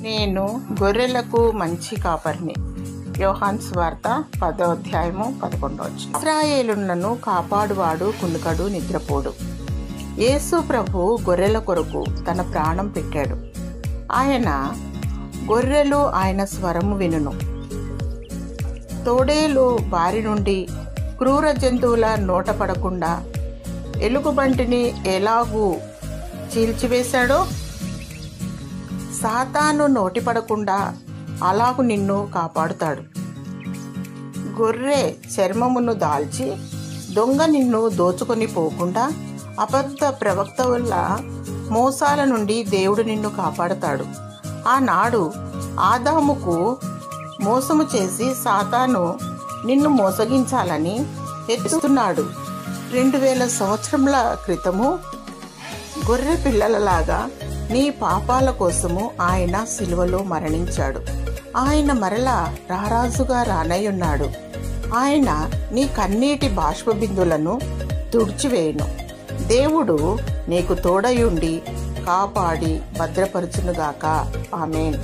నేను గొర్రెలకు మంచి కాపరిని. యోహాను సువార్త 10వ అధ్యాయము 11వ వచనం. ఇశ్రాయేలులను కాపాడువాడు కునుకడు నిద్రపోడు. యేసు ప్రభు గొర్రెల కొరకు తన ప్రాణం పెట్టాడు. ఆయన గొర్రెలు ఆయన స్వరము వినును. తోడేలు బారి నుండి క్రూర జంతువుల నోట పడకుండా ఎలుగుబంటిని ఎలాగూ చీల్చివేశాడో సాతాను నోటి పడకుండా అలాగు నిన్ను కాపాడుతాడు. గొర్రె చర్మమును దాల్చి దొంగ నిన్ను దోచుకొని పోకుండా అబద్ధ ప్రవక్తల మోసాల నుండి దేవుడు నిన్ను కాపాడుతాడు. ఆనాడు ఆదాముకు మోసము చేసి సాతాను నిన్ను మోసగించాలని ఎత్తుతున్నాడు. 2000 సంవత్సరముల క్రితము గొర్రె పిల్లలలాగా నీ పాపాల కోసము ఆయన సిలువలో మరణించాడు. ఆయన మరలా రారాజుగా రానయ్యున్నాడు. ఆయన నీ కన్నీటి బాష్పబిందులను తుడిచివేయును. దేవుడు నీకు తోడయుండి కాపాడి భద్రపరచునుగాక. ఆమేన్.